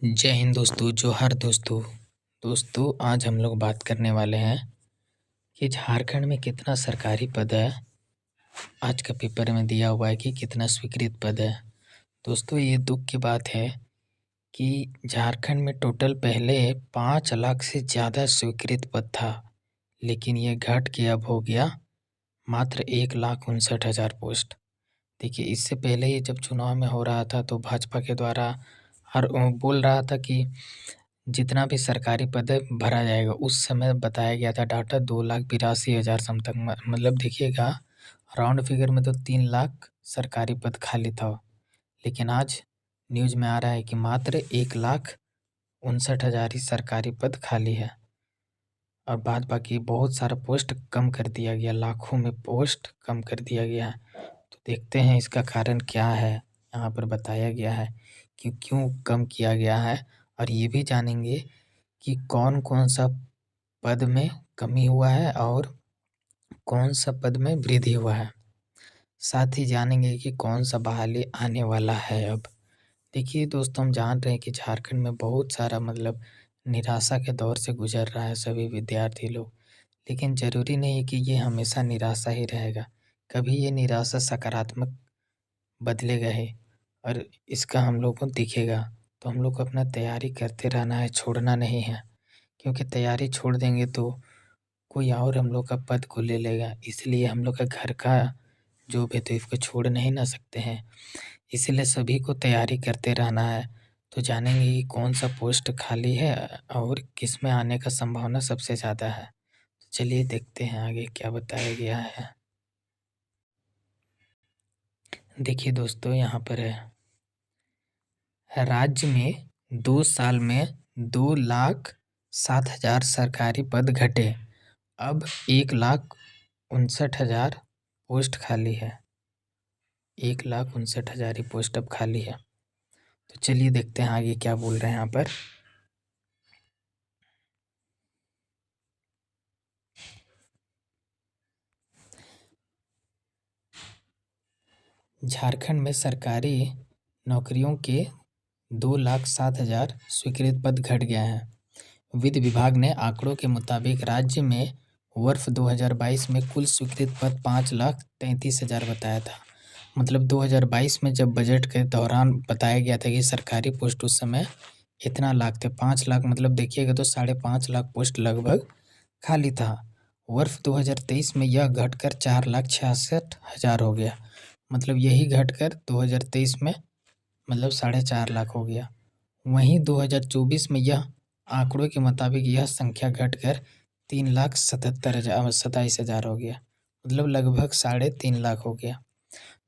जय हिंद दोस्तों, जोहार दोस्तों। दोस्तों, आज हम लोग बात करने वाले हैं कि झारखंड में कितना सरकारी पद है। आज का पेपर में दिया हुआ है कि कितना स्वीकृत पद है। दोस्तों, ये दुख की बात है कि झारखंड में टोटल पहले 5 लाख से ज़्यादा स्वीकृत पद था, लेकिन ये घट के अब हो गया मात्र 1,59,000 पोस्ट। देखिए, इससे पहले ये जब चुनाव में हो रहा था तो भाजपा के द्वारा हर बोल रहा था कि जितना भी सरकारी पद है भरा जाएगा। उस समय बताया गया था डाटा 2,82,000 समथिंग, मतलब देखिएगा राउंड फिगर में तो 3 लाख सरकारी पद खाली था। लेकिन आज न्यूज़ में आ रहा है कि मात्र 1,59,000 ही सरकारी पद खाली है और बाद बाकी बहुत सारा पोस्ट कम कर दिया गया, लाखों में पोस्ट कम कर दिया गया है। तो देखते हैं इसका कारण क्या है। यहाँ पर बताया गया है कि क्यों कम किया गया है और ये भी जानेंगे कि कौन कौन सा पद में कमी हुआ है और कौन सा पद में वृद्धि हुआ है। साथ ही जानेंगे कि कौन सा बहाली आने वाला है अब। देखिए दोस्तों, हम जान रहे हैं कि झारखंड में बहुत सारा मतलब निराशा के दौर से गुजर रहा है सभी विद्यार्थी लोग। लेकिन ज़रूरी नहीं है कि ये हमेशा निराशा ही रहेगा। कभी ये निराशा सकारात्मक बदलेगा ही और इसका हम लोग को दिखेगा। तो हम लोग को अपना तैयारी करते रहना है, छोड़ना नहीं है, क्योंकि तैयारी छोड़ देंगे तो कोई और हम लोग का पद को ले लेगा। इसलिए हम लोग का घर का जो भी तो इसको छोड़ नहीं ना सकते हैं। इसलिए सभी को तैयारी करते रहना है। तो जानेंगे कि कौन सा पोस्ट खाली है और किस में आने का संभावना सबसे ज़्यादा है। तो चलिए देखते हैं आगे क्या बताया गया है। देखिए दोस्तों, यहाँ पर है राज्य में 2 साल में 2,07,000 सरकारी पद घटे। अब 1,59,000 पोस्ट खाली है। 1,59,000 ही पोस्ट अब खाली है। तो चलिए देखते हैं आगे क्या बोल रहे हैं यहाँ पर। झारखंड में सरकारी नौकरियों के 2,07,000 स्वीकृत पद घट गए हैं। वित्त विभाग ने आंकड़ों के मुताबिक राज्य में वर्ष 2022 में कुल स्वीकृत पद 5,33,000 बताया था। मतलब 2022 में जब बजट के दौरान बताया गया था कि सरकारी पोस्ट उस समय इतना लाख थे, 5 लाख, मतलब देखिएगा तो 5.5 लाख पोस्ट लगभग खाली था। वर्ष 2023 में यह घटकर 4,66,000 हो गया। मतलब यही घटकर 2023 में मतलब 4.5 लाख हो गया। वहीं 2024 में यह आंकड़ों के मुताबिक यह संख्या घटकर 3,77,000 हो गया। मतलब लगभग 3.5 लाख हो गया।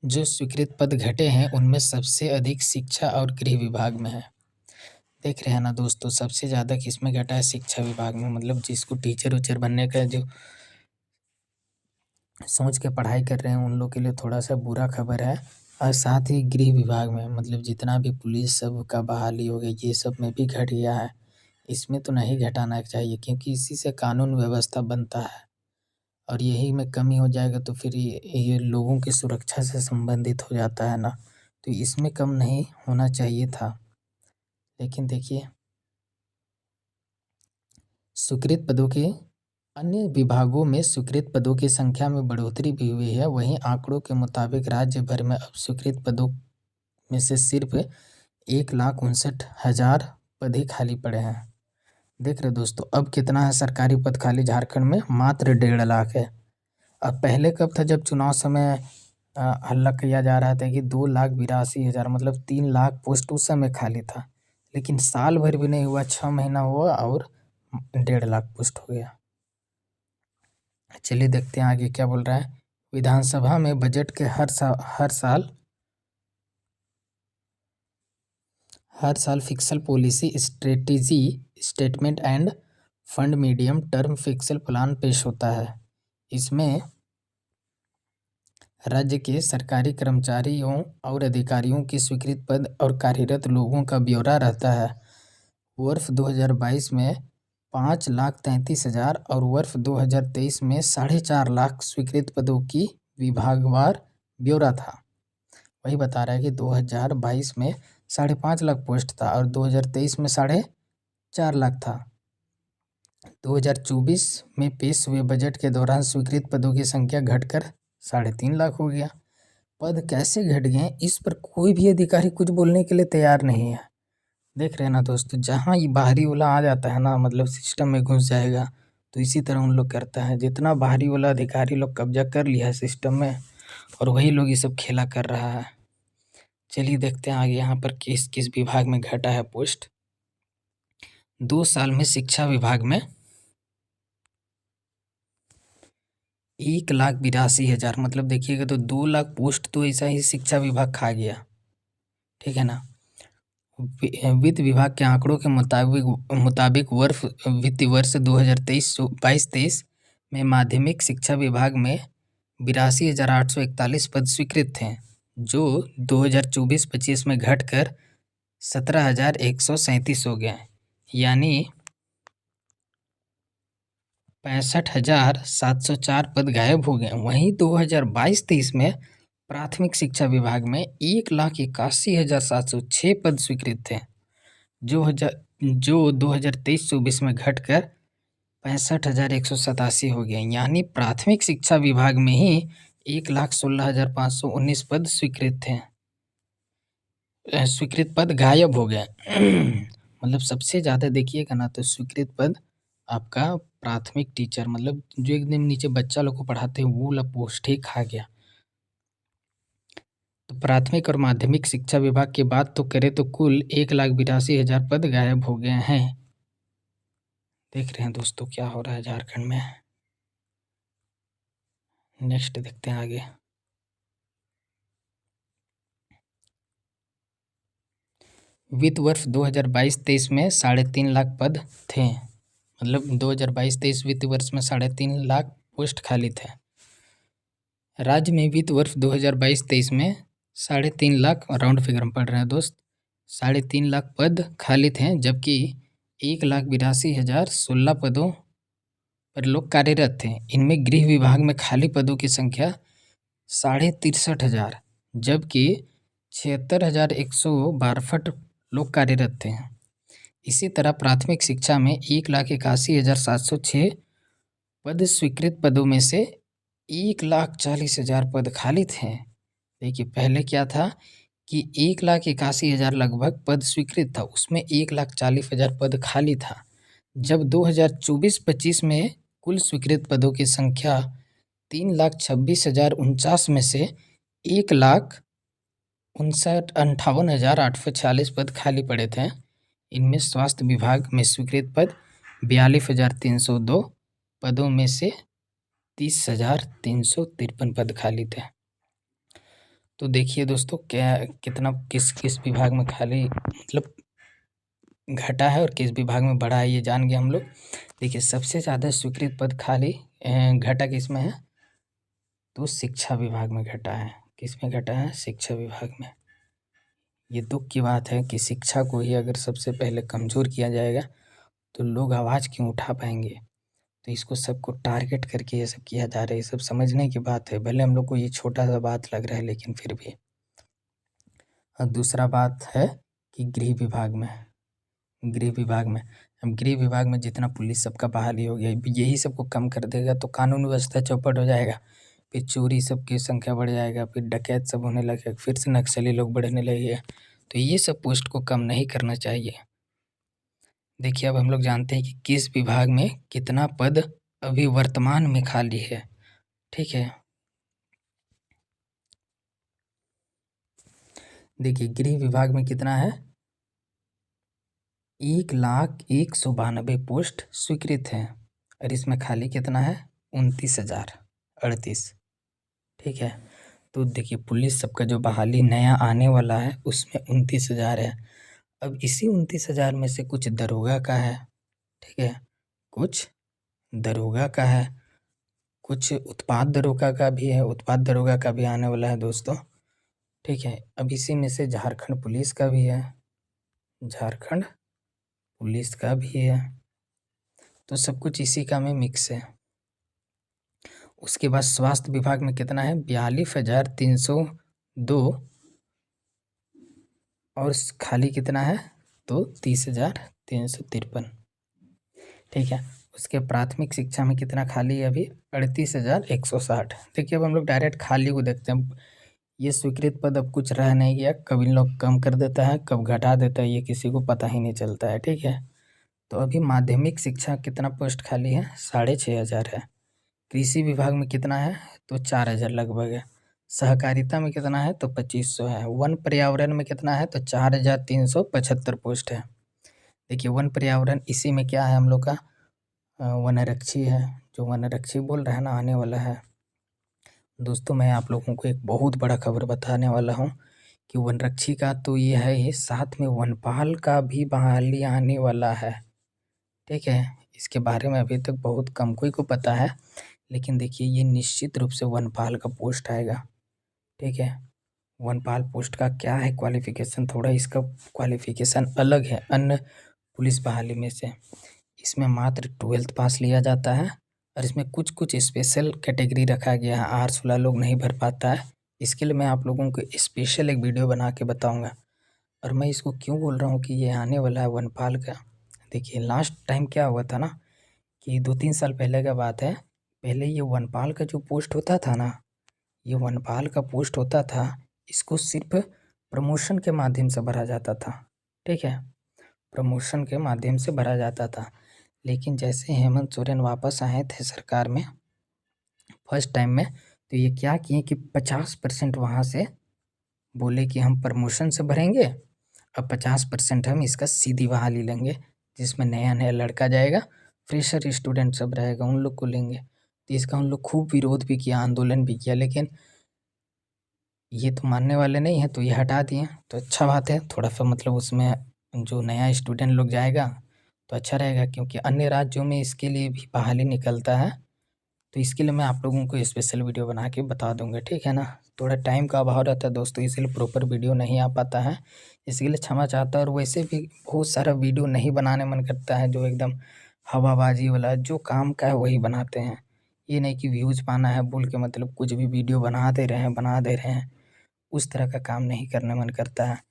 जो स्वीकृत पद घटे हैं उनमें सबसे अधिक शिक्षा और गृह विभाग में है। देख रहे हैं ना दोस्तों, सबसे ज़्यादा किसमें घटा है? शिक्षा विभाग में। मतलब जिसको टीचर उचर बनने का जो सोच के पढ़ाई कर रहे हैं उन लोग के लिए थोड़ा सा बुरा खबर है। और साथ ही गृह विभाग में मतलब जितना भी पुलिस सब का बहाली हो गई ये सब में भी घट गया है। इसमें तो नहीं घटाना चाहिए क्योंकि इसी से कानून व्यवस्था बनता है और यही में कमी हो जाएगा तो फिर ये लोगों की सुरक्षा से संबंधित हो जाता है ना। तो इसमें कम नहीं होना चाहिए था। लेकिन देखिए, स्वीकृत पदों के अन्य विभागों में स्वीकृत पदों की संख्या में बढ़ोतरी भी हुई है। वहीं आंकड़ों के मुताबिक राज्य भर में अब स्वीकृत पदों में से सिर्फ 1,59,000 पद ही खाली पड़े हैं। देख रहे दोस्तों, अब कितना है सरकारी पद खाली झारखंड में? मात्र 1.5 लाख है। अब पहले कब था जब चुनाव समय हल्ला किया जा रहा था कि 2,82,000 मतलब 3 लाख पोस्ट उस समय खाली था। लेकिन साल भर भी नहीं हुआ, 6 महीना हुआ और 1.5 लाख पोस्ट हो गया। चलिए देखते हैं आगे क्या बोल रहा है। विधानसभा में बजट के हर साल pixel policy strategy statement end fund medium term pixel plan पेश होता है। इसमें राज्य के सरकारी कर्मचारियों और अधिकारियों की स्वीकृत पद और कार्यरत लोगों का ब्यौरा रहता है। वर्ष 2022 में 5,33,000 और वर्ष 2023 में 4.5 लाख स्वीकृत पदों की विभागवार ब्यौरा था। वही बता रहा है कि 2022 में 5.5 लाख पोस्ट था और 2023 में 4.5 लाख था। 2024 में पेश हुए बजट के दौरान स्वीकृत पदों की संख्या घटकर 3.5 लाख हो गया। पद कैसे घट गए इस पर कोई भी अधिकारी कुछ बोलने के लिए तैयार नहीं है। देख रहे हैं ना दोस्तों, जहाँ ये बाहरी वाला आ जाता है ना, मतलब सिस्टम में घुस जाएगा, तो इसी तरह उन लोग करता है। जितना बाहरी वाला अधिकारी लोग कब्जा कर लिया है सिस्टम में, और वही लोग ये सब खेला कर रहा है। चलिए देखते हैं आगे यहाँ पर किस किस विभाग में घटा है पोस्ट। 2 साल में शिक्षा विभाग में 1,82,000, मतलब देखिएगा तो 2 लाख पोस्ट तो ऐसा ही शिक्षा विभाग खा गया। ठीक है ना। वित्त विभाग के आंकड़ों के मुताबिक वित्तीय वर्ष 2023-22 में माध्यमिक शिक्षा विभाग में 82,841 पद स्वीकृत थे, जो 2024-25 में घटकर 17,137 हो गए, यानी 65,704 पद गायब हो गए। वहीं 2022-23 में प्राथमिक शिक्षा विभाग में 1,81,706 पद स्वीकृत थे, जो 2023-24 में घटकर 65,187 हो गए, यानी प्राथमिक शिक्षा विभाग में ही 1,16,519 पद स्वीकृत थे। स्वीकृत पद गायब हो गए। मतलब सबसे ज़्यादा देखिएगा ना तो स्वीकृत पद आपका प्राथमिक टीचर, मतलब जो एकदम नीचे बच्चा लोग को पढ़ाते हैं वो वाला पोस्ट ही खा गया। तो प्राथमिक और माध्यमिक शिक्षा विभाग की बात तो करें तो कुल 1,82,000 पद गायब हो गए हैं। देख रहे हैं दोस्तों क्या हो रहा है झारखंड में। नेक्स्ट देखते हैं आगे। वित्त वर्ष 2022-23 में 3.5 लाख पद थे, मतलब 2022-23 वित्त वर्ष में 3.5 लाख पोस्ट खाली थे। राज्य में वित्त वर्ष 2022-23 में 3.5 लाख, राउंड फिगर में पढ़ रहे हैं दोस्त, 3.5 लाख पद खाली थे, जबकि 1,82,016 पदों पर लोग कार्यरत थे। इनमें गृह विभाग में खाली पदों की संख्या 63,500, जबकि 76,162 लोग कार्यरत थे। इसी तरह प्राथमिक शिक्षा में 1,81,706 पद स्वीकृत पदों में से 1,40,000 पद खाली थे। देखिए पहले क्या था कि 1,81,000 लगभग पद स्वीकृत था, उसमें 1,40,000 पद खाली था। जब 2024-25 में कुल स्वीकृत पदों की संख्या 3,26,049 में से 1,58,846 पद खाली पड़े थे। इनमें स्वास्थ्य विभाग में स्वीकृत पद 42,302 पदों में से 30,353 पद खाली थे। तो देखिए दोस्तों क्या कितना किस किस विभाग में खाली मतलब घटा है और किस विभाग में बढ़ा है, ये जान गए हम लोग। देखिए सबसे ज़्यादा स्वीकृत पद खाली घटा किस में है, तो शिक्षा विभाग में घटा है। किस में घटा है, शिक्षा विभाग में। ये दुख की बात है कि शिक्षा को ही अगर सबसे पहले कमज़ोर किया जाएगा तो लोग आवाज़ क्यों उठा पाएंगे। तो इसको सबको टारगेट करके ये सब किया जा रहा है, ये सब समझने की बात है। भले हम लोग को ये छोटा सा बात लग रहा है लेकिन फिर भी। और दूसरा बात है कि गृह विभाग में अब गृह विभाग में जितना पुलिस सबका बहाली हो गया, यही सबको कम कर देगा तो कानून व्यवस्था चौपट हो जाएगा, फिर चोरी सब की संख्या बढ़ जाएगा, फिर डकैत सब होने लगेगा, फिर से नक्सली लोग बढ़ने लगेगा। तो ये सब पोस्ट को कम नहीं करना चाहिए। देखिए अब हम लोग जानते हैं कि किस विभाग में कितना पद अभी वर्तमान में खाली है। ठीक है, देखिए गृह विभाग में कितना है, 1,01,92 पोस्ट स्वीकृत हैं और इसमें खाली कितना है, 29,038। ठीक है, तो देखिए पुलिस सबका जो बहाली नया आने वाला है उसमें 29,000 है। अब इसी 29,000 में से कुछ दरोगा का है, ठीक है, कुछ दरोगा का है, कुछ उत्पाद दरोगा का भी है, उत्पाद दरोगा का भी आने वाला है दोस्तों। ठीक है, अब इसी में से झारखंड पुलिस का भी है, झारखंड पुलिस का भी है, तो सब कुछ इसी का में मिक्स है। उसके बाद स्वास्थ्य विभाग में कितना है, 42,302 और खाली कितना है तो 30,353। ठीक है। उसके प्राथमिक शिक्षा में कितना खाली है अभी 38,160। देखिए अब हम लोग डायरेक्ट खाली को देखते हैं। ये स्वीकृत पद अब कुछ रह नहीं गया, कब इन लोग कम कर देता है कब घटा देता है ये किसी को पता ही नहीं चलता है। ठीक है। तो अभी माध्यमिक शिक्षा कितना पोस्ट खाली है 6,500 है। कृषि विभाग में कितना है तो 4,000 लगभग है। सहकारिता में कितना है तो 2,500 है। वन पर्यावरण में कितना है तो 4,375 पोस्ट है। देखिए वन पर्यावरण इसी में क्या है हम लोग का वनरक्षी है। जो वनरक्षी बोल रहा है ना आने वाला है। दोस्तों मैं आप लोगों को एक बहुत बड़ा खबर बताने वाला हूँ कि वनरक्षी का तो ये है ही, साथ में वनपाल का भी बहाली आने वाला है। ठीक है। इसके बारे में अभी तक बहुत कम कोई को पता है, लेकिन देखिए ये निश्चित रूप से वनपाल का पोस्ट आएगा। ठीक है। वनपाल पोस्ट का क्या है क्वालिफिकेशन, थोड़ा इसका क्वालिफिकेशन अलग है अन्य पुलिस बहाली में से। इसमें मात्र 12th पास लिया जाता है और इसमें कुछ कुछ स्पेशल कैटेगरी रखा गया है, आर्ट्स वाला लोग नहीं भर पाता है। इसके लिए मैं आप लोगों को स्पेशल एक वीडियो बना के बताऊंगा। और मैं इसको क्यों बोल रहा हूँ कि ये आने वाला है वनपाल का। देखिए लास्ट टाइम क्या हुआ था ना कि 2-3 साल पहले का बात है। पहले ये वनपाल का जो पोस्ट होता था ना, ये वनपाल का पोस्ट होता था, इसको सिर्फ प्रमोशन के माध्यम से भरा जाता था। ठीक है। प्रमोशन के माध्यम से भरा जाता था। लेकिन जैसे हेमंत सोरेन वापस आए थे सरकार में फर्स्ट टाइम में, तो ये क्या किए कि 50% वहाँ से बोले कि हम प्रमोशन से भरेंगे, अब 50% हम इसका सीधी बहाली लेंगे, जिसमें नया नया लड़का जाएगा, फ्रेशर स्टूडेंट सब रहेगा उन लोग को लेंगे। तो इसका उन लोग खूब विरोध भी किया, आंदोलन भी किया, लेकिन ये तो मानने वाले नहीं है तो ये हटा दिए। तो अच्छा बात है, थोड़ा सा मतलब उसमें जो नया स्टूडेंट लोग जाएगा तो अच्छा रहेगा, क्योंकि अन्य राज्यों में इसके लिए भी बहाली निकलता है। तो इसके लिए मैं आप लोगों को स्पेशल वीडियो बना के बता दूंगा। ठीक है ना। थोड़ा टाइम का अभाव रहता है दोस्तों, इसीलिए प्रॉपर वीडियो नहीं आ पाता है, इसके लिए क्षमा चाहता हूँ। और वैसे भी बहुत सारा वीडियो नहीं बनाने मन करता है, जो एकदम हवाबाजी वाला जो काम का है वही बनाते हैं। ये नहीं कि व्यूज़ पाना है बोल के मतलब कुछ भी वीडियो बना दे रहे हैं, उस तरह का काम नहीं करने मन करता है।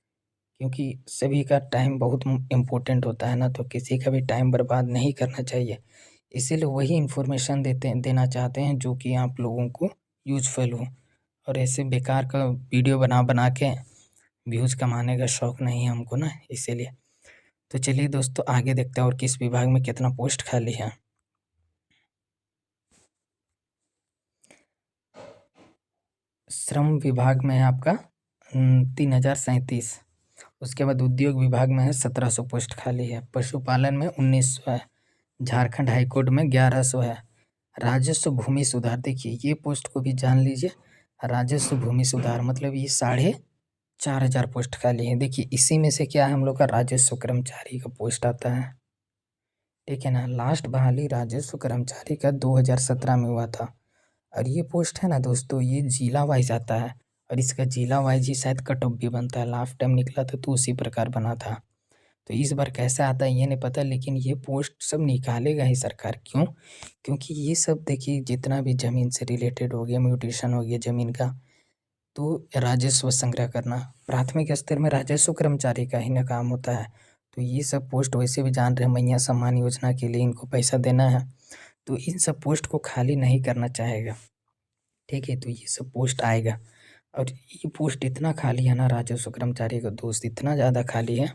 क्योंकि सभी का टाइम बहुत इम्पोर्टेंट होता है ना, तो किसी का भी टाइम बर्बाद नहीं करना चाहिए। इसीलिए वही इन्फॉर्मेशन देना चाहते हैं जो कि आप लोगों को यूज़फुल हो। और ऐसे बेकार का वीडियो बना बना के व्यूज़ कमाने का शौक़ नहीं है हमको ना, इसीलिए। तो चलिए दोस्तों आगे देखते हैं और किस विभाग में कितना पोस्ट खाली है। श्रम विभाग में है आपका 3,037। उसके बाद उद्योग विभाग में है 1,700 पोस्ट खाली है। पशुपालन में 1,900 है। झारखंड हाईकोर्ट में 1,100 है। राजस्व भूमि सुधार, देखिए ये पोस्ट को भी जान लीजिए। राजस्व भूमि सुधार मतलब ये 4,500 पोस्ट खाली है। देखिए इसी में से क्या है हम लोग का राजस्व कर्मचारी का पोस्ट आता है। ठीक है ना। लास्ट बहाली राजस्व कर्मचारी का 2017 में हुआ था। और ये पोस्ट है ना दोस्तों, ये जिला वाइज आता है और इसका जिला वाइज ही शायद कट ऑफ भी बनता है। लास्ट टाइम निकला था तो उसी प्रकार बना था। तो इस बार कैसे आता है ये नहीं पता, लेकिन ये पोस्ट सब निकालेगा ही सरकार। क्यों? क्योंकि ये सब देखिए जितना भी ज़मीन से रिलेटेड हो गया, म्यूटेशन हो गया ज़मीन का, तो राजस्व संग्रह करना प्राथमिक स्तर में राजस्व कर्मचारी का ही ना काम होता है। तो ये सब पोस्ट वैसे भी जान रहे हैं मैया सम्मान योजना के लिए इनको पैसा देना है, तो इन सब पोस्ट को खाली नहीं करना चाहेगा। ठीक है। तो ये सब पोस्ट आएगा और ये पोस्ट इतना खाली है ना राजस्व कर्मचारी का दोस्त, इतना ज़्यादा खाली है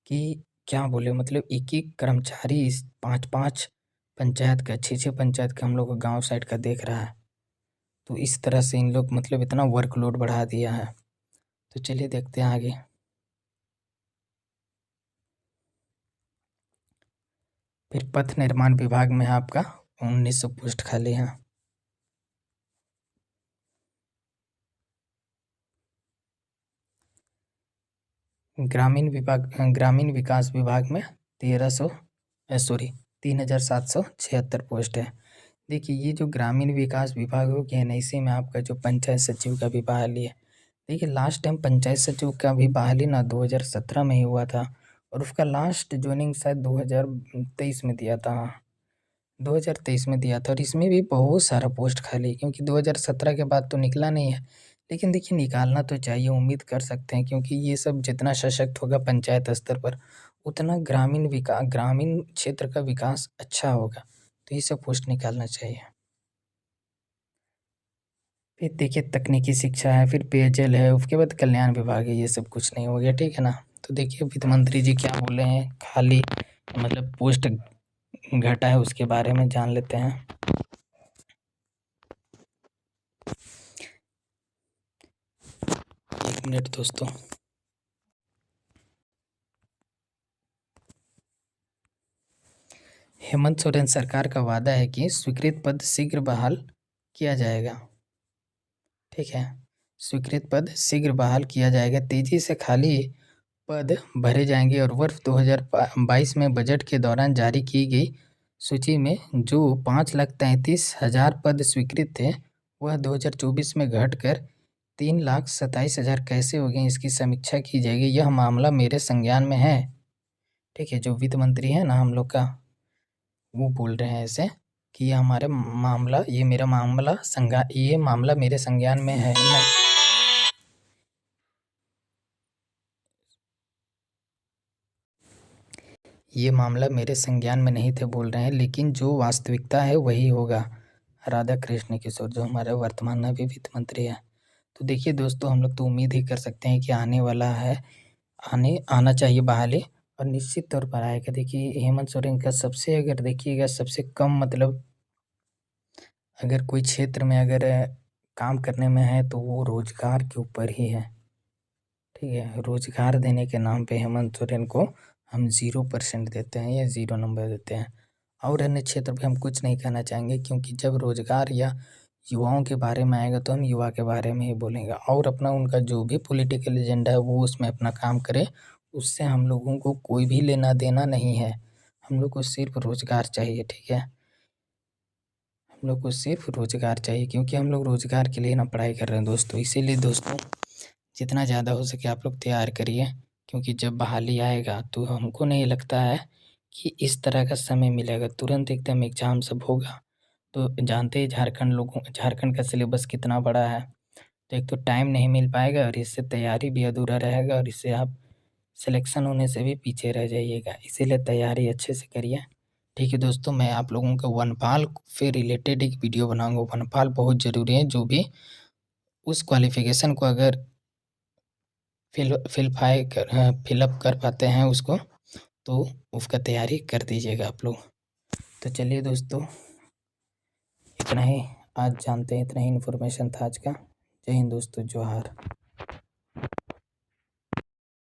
कि क्या बोले, मतलब एक एक कर्मचारी इस 5-5 पंचायत का 6-6 पंचायत का हम लोग गांव साइड का देख रहा है। तो इस तरह से इन लोग मतलब इतना वर्कलोड बढ़ा दिया है। तो चलिए देखते हैं आगे। फिर पथ निर्माण विभाग में है आपका 1,900 पोस्ट खाली है। ग्रामीण विकास विभाग में 3,776 पोस्ट है। देखिए ये जो ग्रामीण विकास विभाग हो गया ना, इसी में आपका जो पंचायत सचिव का भी बहाली है। देखिए लास्ट टाइम पंचायत सचिव का भी बहाली ना 2017 में ही हुआ था और उसका लास्ट ज्वाइनिंग शायद 2023 में दिया था। 2023 में दिया था और इसमें भी बहुत सारा पोस्ट खाली, क्योंकि 2017 के बाद तो निकला नहीं है। लेकिन देखिए निकालना तो चाहिए, उम्मीद कर सकते हैं क्योंकि ये सब जितना सशक्त होगा पंचायत स्तर पर, उतना ग्रामीण क्षेत्र का विकास अच्छा होगा। तो ये सब पोस्ट निकालना चाहिए। फिर देखिए तकनीकी शिक्षा है, फिर पेयजल है, उसके बाद कल्याण विभाग है, ये सब कुछ नहीं हो गया, ठीक है ना। तो देखिए वित्त मंत्री जी क्या बोले हैं, खाली मतलब पोस्ट घटा है उसके बारे में जान लेते हैं। एक मिनट दोस्तों। हेमंत सोरेन सरकार का वादा है कि स्वीकृत पद शीघ्र बहाल किया जाएगा। ठीक है, स्वीकृत पद शीघ्र बहाल किया जाएगा, तेजी से खाली पद भरे जाएंगे और वर्ष 2022 में बजट के दौरान जारी की गई सूची में जो 5,33,000 पद स्वीकृत थे वह 2024 में घटकर 3,27,000 कैसे हो गए, इसकी समीक्षा की जाएगी। यह मामला मेरे संज्ञान में है। ठीक है, जो वित्त मंत्री है ना हम लोग का, वो बोल रहे हैं ऐसे कि ये मामला मेरे संज्ञान में है। ये मामला मेरे संज्ञान में नहीं थे बोल रहे हैं, लेकिन जो वास्तविकता है वही होगा। राधा कृष्ण किशोर जो हमारे वर्तमान में भी वित्त मंत्री है। तो देखिए दोस्तों, हम लोग तो उम्मीद ही कर सकते हैं कि आने वाला है, आना चाहिए बहाली, और निश्चित तौर पर आएगा। देखिए हेमंत सोरेन का सबसे, अगर देखिएगा सबसे कम मतलब अगर कोई क्षेत्र में अगर काम करने में है तो वो रोजगार के ऊपर ही है। ठीक है, रोजगार देने के नाम पे हेमंत सोरेन को हम 0% देते हैं या 0 नंबर देते हैं। और अन्य क्षेत्र पे हम कुछ नहीं कहना चाहेंगे, क्योंकि जब रोजगार या युवाओं के बारे में आएगा तो हम युवा के बारे में ही बोलेंगे, और अपना उनका जो भी पॉलिटिकल एजेंडा है वो उसमें अपना काम करे, उससे हम लोगों को कोई भी लेना देना नहीं है। हम लोग को सिर्फ रोजगार चाहिए। ठीक है, हम लोग को सिर्फ रोजगार चाहिए, क्योंकि हम लोग रोजगार के लिए ना पढ़ाई कर रहे हैं दोस्तों। इसीलिए दोस्तों जितना ज़्यादा हो सके आप लोग तैयार करिए, क्योंकि जब बहाली आएगा तो हमको नहीं लगता है कि इस तरह का समय मिलेगा, तुरंत एकदम एग्ज़ाम सब होगा। तो जानते ही झारखंड का सिलेबस कितना बड़ा है, तो एक तो टाइम नहीं मिल पाएगा और इससे तैयारी भी अधूरा रहेगा, और इससे आप सिलेक्शन होने से भी पीछे रह जाइएगा। इसीलिए तैयारी अच्छे से करिए। ठीक है दोस्तों, मैं आप लोगों को वनपाल से रिलेटेड एक वीडियो बनाऊंगा। वनपाल बहुत ज़रूरी है, जो भी उस क्वालिफिकेशन को अगर फिलअप कर पाते हैं उसको, तो उसका तैयारी कर दीजिएगा आप लोग। तो चलिए दोस्तों, इतना ही आज जानते हैं, इतना ही इन्फॉर्मेशन था आज का। जय हिंद दोस्तों, जोहार।